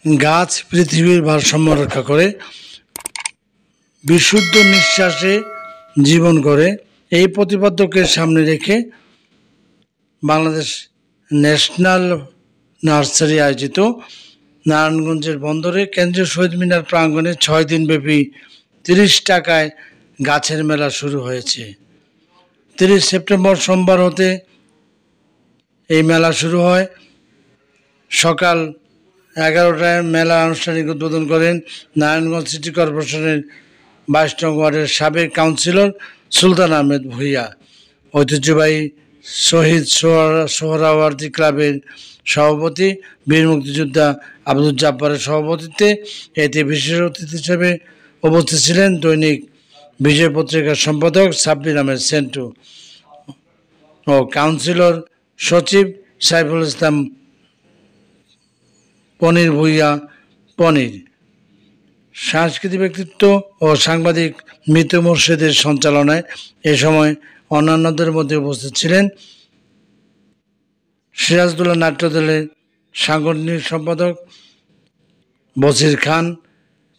গাছ পৃথিবীর ভারসাম্য রক্ষা করে, বিশুদ্ধ নিঃশ্বাসে জীবন করে। এই প্রতিপাদ্যকে সামনে রেখে বাংলাদেশ ন্যাশনাল নার্সারি আয়োজিত নারায়ণগঞ্জের বন্দরে কেন্দ্রীয় শহীদ মিনার প্রাঙ্গণে 6 দিনব্যাপী 30 টাকায় গাছের মেলা শুরু হয়েছে। 30 সেপ্টেম্বর সোমবার হতে এই মেলা শুরু হয়। সকাল 11টায় মেলা আনুষ্ঠানিক উদ্বোধন করেন নারায়ণগঞ্জ সিটি কর্পোরেশনের 22 নং ওয়ার্ডের সাবেক কাউন্সিলর সুলতান আহমেদ ভূঁইয়া। ঐতিহ্যবাহী শহীদ সোহরাওয়ার্দী ক্লাবের সভাপতি বীর মুক্তিযোদ্ধা আব্দুল জাব্বারের সভাপতিত্বে এতে বিশেষ অতিথি হিসেবে উপস্থিত ছিলেন দৈনিক বিজয় পত্রিকার সম্পাদক সাব্বির আহমেদ সেন্টু ও কাউন্সিলর সচিব সাইফুল ইসলাম পনির ভূঁইয়া পনির। সাংস্কৃতিক ব্যক্তিত্ব ও সাংবাদিক মিতু মোর্শেদের সঞ্চালনায় এ সময় অন্যান্যদের মধ্যে উপস্থিত ছিলেন সিরাজদৌল্লা নাট্যদলের সাংগঠনিক সম্পাদক বসির খান,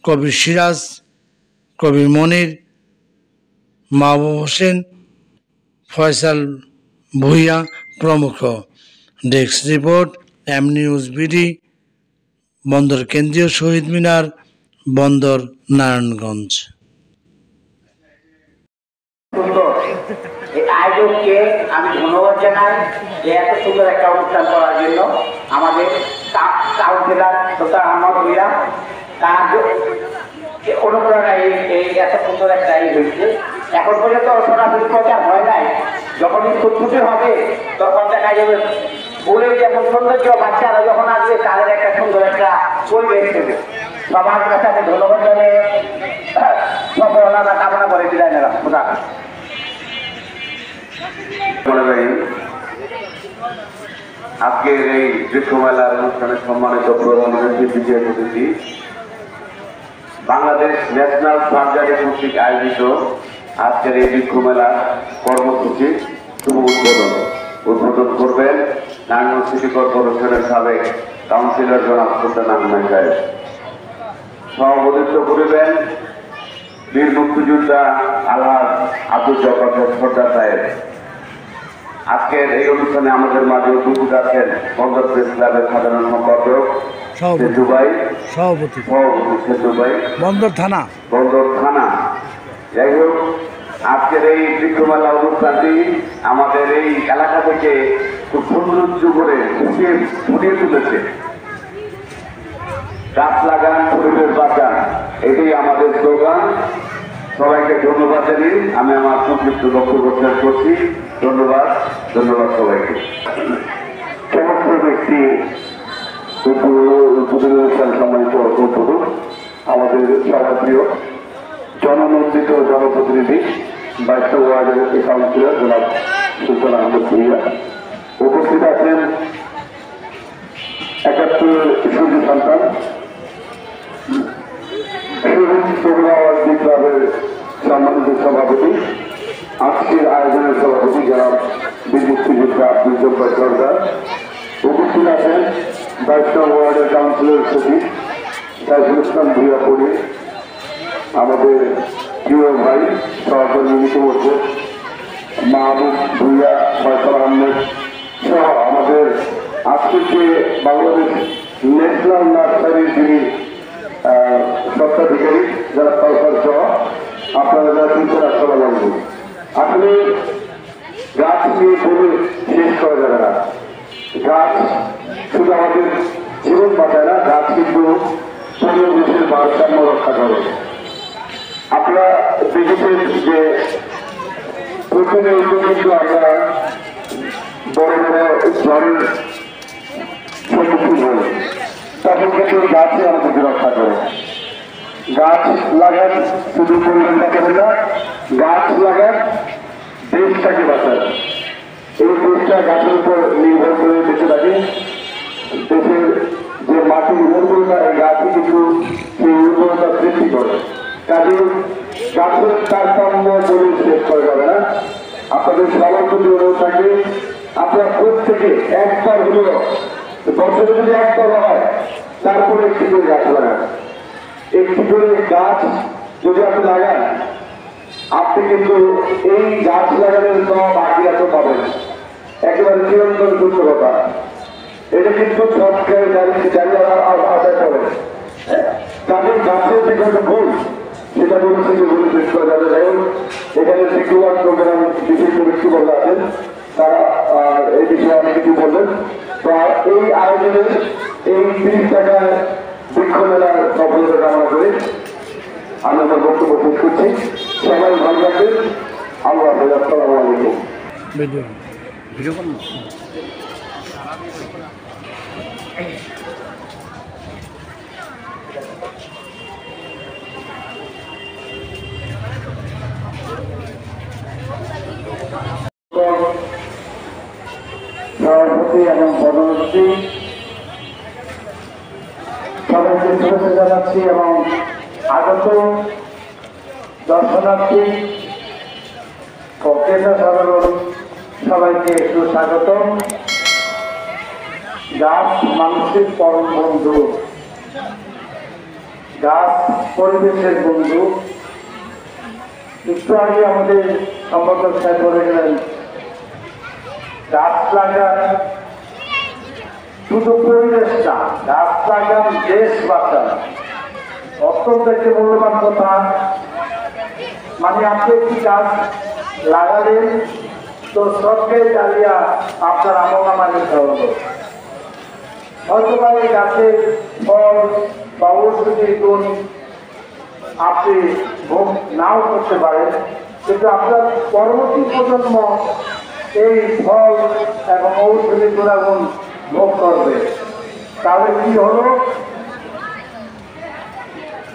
কবি সিরাজ, কবি মনির, মাহবুব হোসেন, ফয়সাল ভূঁইয়া প্রমুখ। Desk report, M news BD, বন্দর কেন্দ্রীয় শহীদ মিনার, বন্দর নারায়ণগঞ্জ। আয়োজককে আমি ধন্যবাদ জানাই যে এত সুন্দর একটা অনুষ্ঠান করার জন্য। আমাদের কাউন্সিলর ডক্টর আহমদ ভূঁইয়া তার অনুপ্রেরণায় এই এত সুন্দর একটা হয়েছে। এখন পর্যন্ত সরাসরি প্রচার হয় নাই, যখনই ছুটি হবে তখন দেখা যাবে বলে যেমন সৌন্দর্য, বাচ্চারা যখন আসবে তাদের একটা সুন্দর একটা পরিবেশ দেবে। সবার কাছে আমি ধন্যবাদ জানিয়ে সফলতা কামনা করে বিদায় নিলাম। আজকের এই বৃক্ষ মেলার অনুষ্ঠানে সম্মানিত প্রধান অতিথি বাংলাদেশ ন্যাশনাল সার্জারি কর্তৃক আয়োজিত আজকের এই বৃক্ষ মেলা কর্মসূচি শুভ উদ্বোধন করবেন নারায়ণগঞ্জ সিটি কর্পোরেশনের সাবেক কাউন্সিলর জনাব সুলতান আহমেদ সাহেব। সভাপতিত্ব করিবেন বীর মুক্তিযোদ্ধা আলহাজ আব্দুল জব্বার সর্দার সাহেব। আজকের এই অনুষ্ঠানে আমাদের মাঝে উপস্থিত আছেন বন্দর প্রেস ক্লাবের সাধারণ সম্পাদক সভাপতি বন্দর থানা। যাই হোক, আজকের এই বৃক্ষমেলা অনুষ্ঠানটি আমাদের এই এলাকা থেকে খুব সৌন্দর্য করে ফুটিয়ে তুলেছে। গাছ লাগান, পরিবেশ বাঁচান, এটাই আমাদের স্লোগান। সবাইকে ধন্যবাদ জানিয়ে আমি আমার সংক্ষিপ্ত বক্তব্য শেষ করছি। ধন্যবাদ সবাইকে। সমস্ত ব্যক্তি সম্মানিত উদ্বোধক, আমাদের সবার প্রিয় জননন্দিত জনপ্রতিনিধি 22 ওয়ার্ডের কাউন্সিলর জনাব সুলতান আহমেদ ভূঁইয়া। উপস্থিত আছেন 71 সূর্য সন্তান সোহরাওয়ার্দী ক্লাবের সম্মানিত সভাপতি, আজকের আয়োজনের সভাপতি জনাব বীর মুক্তিযোদ্ধা আব্দুল জব্বার সরদার। উপস্থিত আছেন 22 ওয়ার্ডের কাউন্সিলর সচিব সাইফুল ইসলাম ভূঁইয়া পড়ে, আমাদের প্রিয় ভাই সহকর্মী মিতু মোর্শেদ, মাহবুব ভূঁইয়া, ফয়সাল আহমেদ সহ আমাদের আজকে যে বাংলাদেশ ন্যাশনাল নার্সারির যিনি স্বত্বাধিকারী যারা সরকার সহ আপনারা যারা চিন্তা সবাই জানবেন। আসলে গাছ নিয়ে বলে শেষ করা যাবে না। গাছ শুধু আমাদের জীবন বাঁচায় না, গাছ কিন্তু পরিবেশের ভারসাম্য রক্ষা করে। আপনারা দেখেছেন যে প্রথমে কিন্তু আমরা বড় বড় ঝড়ের সম্মুখীন হই, তখন কিন্তু গাছই আমাদেরকে রক্ষা করে। গাছ লাগান, শুধু পরিবেশ বাঁচাবে না, গাছ লাগান দেশটাকে বাঁচান। এই দেশটা গাছের উপর নির্ভর করে বেঁচে থাকে। দেশের যে মাটির উর্বরতা, এই গাছই কিন্তু সেই উর্বরতা সৃষ্টি করে। কাজে গাছের তারতম্য বলে শেষ করা যাবে না। আপনাদের সবার প্রতি অনুরোধ থাকে, আপনারা প্রত্যেকে একবার হলেও, বছরে যদি একবার হয় তারপরে একটি করে গাছ লাগান। একটি করে গাছ যদি আপনি লাগান, আপনি কিন্তু এই গাছ লাগানোর জন্য বাকি এত পাবেন, একেবারে চিরন্তন সূত্র কথা। এটা কিন্তু সরকার জানিয়ে আদায় করেন। তাদের গাছের যেখানে ভুল সেটা বলেছে যে ভুল শেষ করা যাবে। যাই হোক, এখানে শিক্ষক প্রোগ্রাম বিশিষ্ট ব্যক্তিবর্গ আছেন, তারা এই বিষয়ে অনেক কিছু বলবেন। তো এই আয়োজনের এই 30 টাকার বৃক্ষ মেলার সফলতা কামনা করে আমি আমার বক্তব্য শেষ করছি। সবাই ভালো থাকবেন। আল্লাহ হাফেজ। আসসালামু আলাইকুম। ভিডিও করুন। সভাপতি এবং পরবর্তী সবাইকে শুভেচ্ছা জানাচ্ছি এবং আগত দর্শনার্থী ও ক্রেতা সাধারণ সবাইকে একটু স্বাগত। গাছ মানুষের পরম বন্ধু, গাছ পরিবেশের বন্ধু। একটু আগে আমাদের সম্পাদক সাহেব বলে গেলেন, গাছ লাগান শুধু পরিবেশ না, গাছ লাগান দেশ বাঁচান। অত্যন্ত একটি মূল্যবান কথা। মানে আপনি একটি গাছ লাগালেন তো সবকে জ্বালিয়া আপনার আমলনামা নিতে হলো। হয়তো বা এই গাছের ফল বা ঔষধি গুণ আপনি ভোগ নাও করতে পারেন, কিন্তু আপনার পরবর্তী প্রজন্ম এই ফল এবং ঔষধি গুণাগুণ ভোগ করবে। তাহলে কি হলো?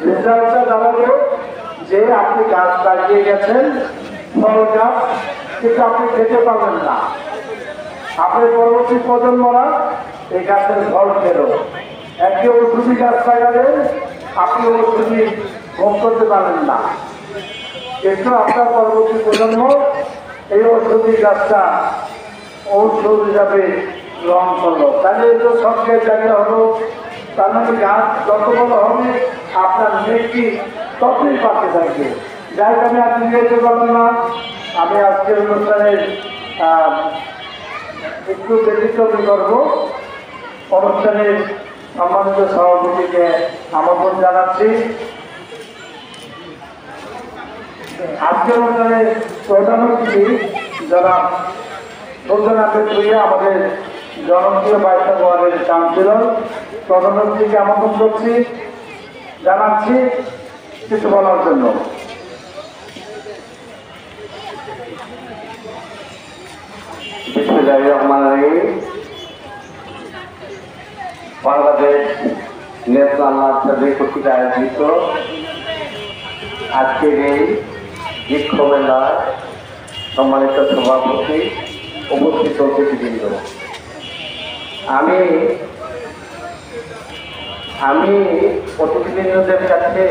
রেজাল্টটা দাঁড়ালো যে আপনি গাছ লাগিয়ে গেছেন, ফল গাছ, কিন্তু আপনি খেতে পারবেন না। আপনার পরবর্তী প্রজন্মরা এই গাছের ফল খেল। একটি ঔষধি গাছ লাগালেন, আপনি ঔষধি ভোগ করতে পারবেন না, কিন্তু আপনার পরবর্তী প্রজন্ম এই ঔষধি গাছটা ঔষধ হিসাবে গ্রহণ করলো। তাহলে তো সবকে জায়গা হলো। তার মানে গাছ যত বড় হবে আপনার নেকি ততই বাড়তে থাকবে। যাই আমি আজকে যেতে পারলাম না, আমি আজকের অনুষ্ঠানের একটু ব্যতিক্রম করব। অনুষ্ঠানের সম্মানিত সভাপতিকে আমন্ত্রণ জানাচ্ছি। আজকের অনুষ্ঠানে প্রধান অতিথি যারা সুলতান আহমেদ ভূঁইয়া, আমাদের জনপ্রিয় বাইশা ওয়ার্ডের কাউন্সিলর, প্রধান অতিথিকে আমন্ত্রণ করছি, জানাচ্ছি কিছু বলার জন্য। বিসমিল্লাহির রহমানির রহিম। বাংলাদেশ ন্যাশনাল নার্সারি কর্তৃক আয়োজিত আজকের এই বৃক্ষ মেলার সম্মানিত সভাপতি, উপস্থিত অতিথিবৃন্দ, আমি অতিথিবৃন্দদের কাছে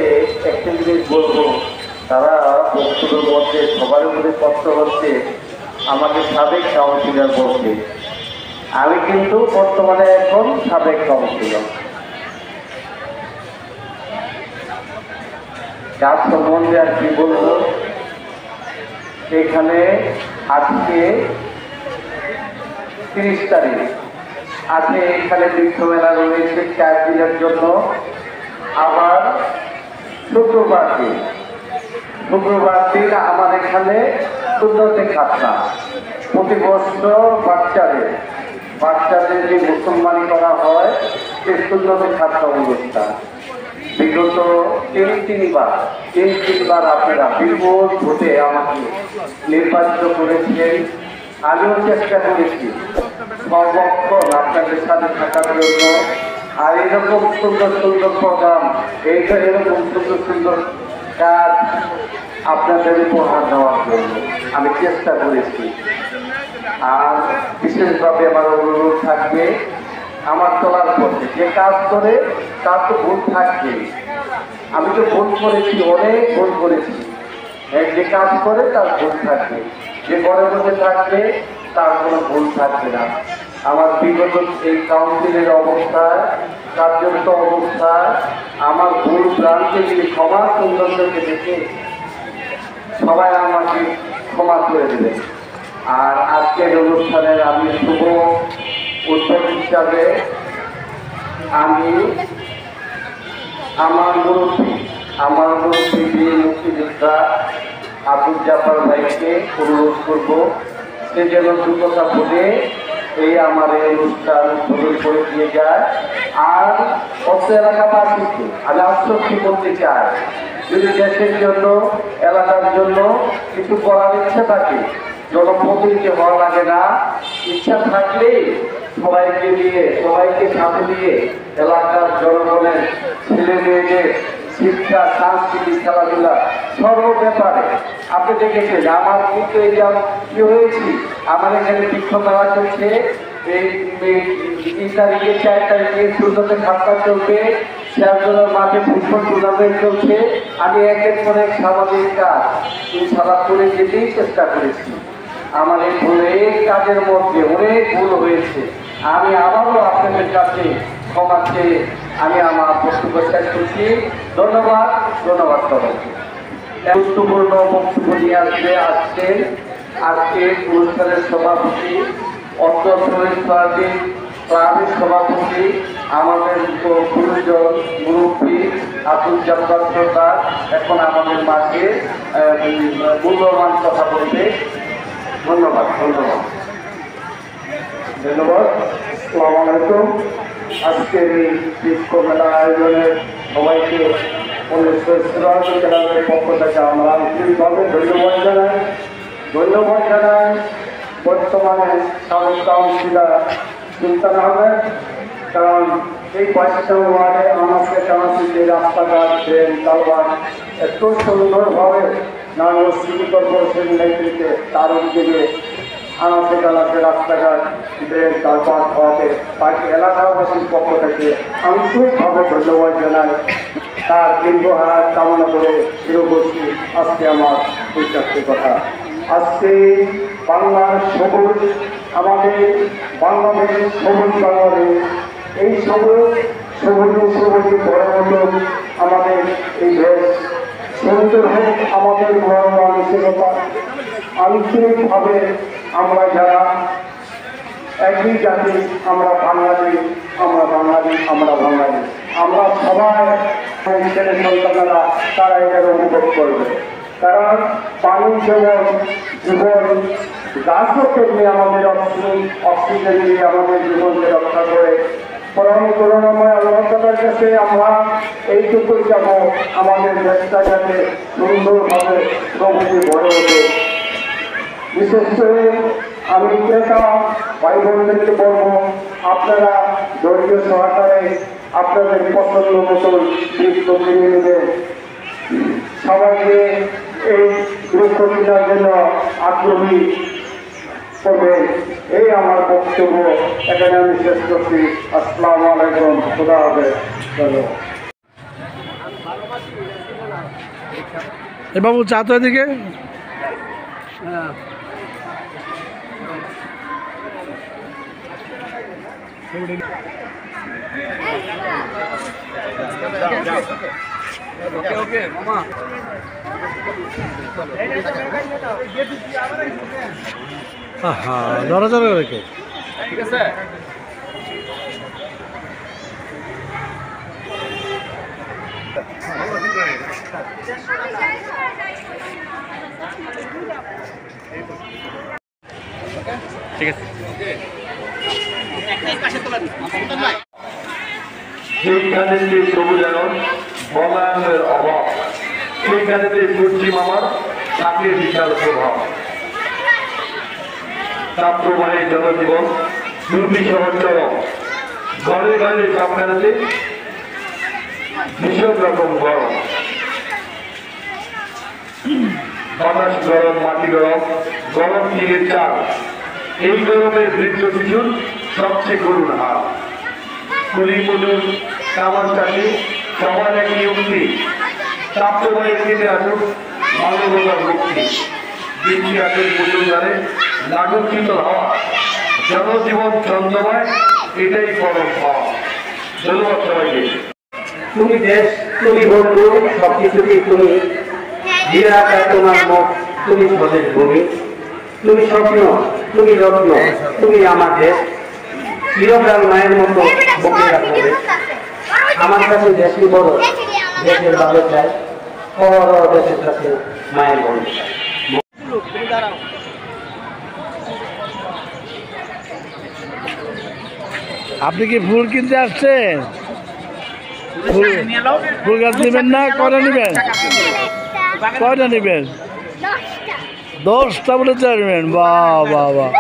একটি জিনিস বলবো। তারা বক্তব্যের মধ্যে সবার উপরে কষ্ট হচ্ছে আমাদের সাবেক কাউন্সিলর বলতে। আমি কিন্তু বর্তমানে এখন সাবেক কাউন্সিলর। গাছ সম্বন্ধে আর কি বলবো, এখানে আজকে 30 তারিখ, আজকে এখানে বৃক্ষ মেলা রয়েছে 4 দিনের জন্য। আবার শুক্রবার দিন আমার এখানে সুন্দরতে খাতনা। প্রতি বছর বাচ্চাদের যে মুসলমানি করা হয় সেই সুন্দরতে খাতনা অনুষ্ঠান বিগত তিনবার আপনারা বিপুল ভোটে আমাকে নির্বাচিত করেছিলেন। আমিও চেষ্টা করেছি সর্বক্ষণ আপনাদের সাথে থাকার জন্য। আর এরকম সুন্দর সুন্দর প্রোগ্রাম, এরকম সুন্দর সুন্দর কাজ আপনাদের উপহার দেওয়ার জন্য আমি চেষ্টা করেছি। আর বিশেষভাবে আমার অনুরোধ থাকবে, আমার চলার পথে যে কাজ করে তার তো ভুল থাকবে। আমি তো ভুল করেছি, অনেক ভুল করেছি। যে কাজ করে তার ভুল থাকবে, যে ঘরে বসে থাকবে তার কোনো ভুল থাকবে না। আমার বিগত এই কাউন্সিলের অবস্থায়, কার্যরত অবস্থায় আমার ভুল ভ্রান্তি দিয়ে ক্ষমা সৌন্দর্যকে দেখে সবাই আমাকে ক্ষমা করে দেবে। আর আজকের অনুষ্ঠানে আমি শুভ উদ্যোগ হিসাবে আমি আমার মুরব্বী বীর মুক্তিযোদ্ধা আবুল জাফর ভাইকে অনুরোধ করব সে যেন দুঃখতা বলে এই আমার এই অনুষ্ঠান উদ্বোধন করে দিয়ে যায়। আর অত এলাকাবাসীকে আমি আশ্বস্ত করতে চাই, যদি দেশের জন্য এলাকার জন্য কিছু করার ইচ্ছা থাকে জনপ্রতিনিধি হওয়া লাগে না, ইচ্ছা থাকলেই সবাইকে সাথে দিয়ে এলাকার জনগণের ছেলে মেয়েদের শিক্ষা, সাংস্কৃতিক, খেলাধুলা সর্ব ব্যাপারে আপনি দেখেছেন। আমার কিন্তু এই যে কি হয়েছি, আমার এখানে বিক্ষোভ দেওয়া চলছে, এই 3 তারিখে 4 তারিখে সূর্যতে খাতা চলবে, শেয়ারজনের মাঠে ফুটবল টুর্নামেন্ট চলছে। আমি একের পর এক সামাজিক কাজ ইনশাআল্লাহ করে যেতেই চেষ্টা করেছি। আমার এই কাজের মধ্যে অনেক ভুল হয়েছে। আমি আবারও আপনাদের কাছে ক্ষমা চেয়ে আমি আমার বক্তব্য শেষ করছি। ধন্যবাদ সবাইকে। গুরুত্বপূর্ণ বক্তব্য নিয়ে আসছেন আজকের অনুষ্ঠানের সভাপতি, ক্লাবের সভাপতি, আমাদের গুরুজন মুরব্বী আবুল জাফর সরকার এখন আমাদের মাঝে মূল্যবান কথা বলবে। ধন্যবাদ। আসসালামু আলাইকুম। আজকের এই বিক্ষোভ মেলা আয়োজনের সবাইকে ক্লাবের পক্ষ থেকে আমরা আন্তরিকভাবে ধন্যবাদ জানাই। বর্তমানে সাবেক কাউন্সিলর সুলতান আহমেদ, কারণ এই 5টা ওয়ার্ডে আমাকে কাউন্সিলের রাস্তাঘাট, ট্রেন, কালভার্ট এত সুন্দরভাবে নানা সিটি কর্পোরেশনের নেতৃত্বে তার উদ্যোগে আমাকে রাস্তাঘাট, ট্রেন, কালভার্ট হওয়াতে বাকি এলাকাবাসীর পক্ষ থেকে আন্তরিকভাবে ধন্যবাদ জানাই। তার দীর্ঘহায়াত কামনা করে শুরু করছি আজকে আমার পরিচালকের কথা। আজকে বাংলার সবুজ, আমাদের বাংলাদেশের সবুজ বাংলাদেশ, এই সবুজ বড় হল আমাদের এই দেশ, সুন্দর হোক আমাদের মানসিকতা। আন্তরিকভাবে আমরা যারা একই জাতি, আমরা বাঙালি, আমরা সবাই ছেলে সন্তানেরা তারা এটার অনুভব করবে। কারণ পানি যেমন জীবন, গাছও তেমনি আমাদের অক্সিজেন দিয়ে আমাদের জীবনকে রক্ষা করে। পরম করুণাময় আল্লাহ তাআলার কাছে আমরা এইটুকুই যাব, আমাদের দেশটা যাতে সুন্দরভাবে প্রগতি বড় হতো। বিশেষ করে আমি ক্রেতা ভাই বোনদেরকে বলব, আপনারা ধৈর্য সহকারে আপনাদের পছন্দ মতন বৃক্ষ কিনে নেবেন। সবাইকে এই বৃক্ষ কেনার জন্য আগ্রহী করবে। এই আমার বক্তব্য এখানে আমি শেষ করছি। আসসালামু আলাইকুম, খোদা হাফেজ। বাবু চা তো এদিকে। ওকে মামা নড়াচড়া করে কে? ঠিক আছে। ঠিক আছে। সেইখানে যে সবুজায়ন বনায়নের অভাব, সেইখানে যে পশ্চিম আমার চাকরির বিশাল প্রভাব, তাপপ্রবাহে জনজীবন দুর্বিষহ চরম, ঘরে ঘরে সবখানেতে ভীষণ রকম গরম, বাতাস গরম, মাটি গরম, গরম টিনের চাল। এই গরমের বৃদ্ধ শিশুর সবচেয়ে করুণ হাল। কুলি মজুর, কামার চাষি, সবার একই উক্তি, তাপপ্রবাহে কেটে আসুক মানবতার মুক্তি। বৃষ্টি আসুক মুসুলধারে, লাগুক শীতল হাওয়া, জনজীবন ছন্দময়, এটাই পরম পাওয়া। ধন্যবাদ সবাইকে। তুমি দেশ, তুমি বন্ধু, সবকিছুতেই তুমি বিরাট, তোমার মুখ, তুমি স্বদেশ ভূমি, তুমি স্বপ্ন, তুমি রত্ন, তুমি আমার দেশ। চিরকাল মায়ের মতো বুকে রাখবে। আমার কাছে দেশই বড়, দেশের ভালো চাই, দেশের কাছে মায়ের বড়। আপনি কি ফুল কিনতে আসছেন? ফুল গাছ নেবেন না? কয়টা নেবেন? কয়টা নেবেন? 10টা বলে চাইবেন? বাহ বাহ বাহ।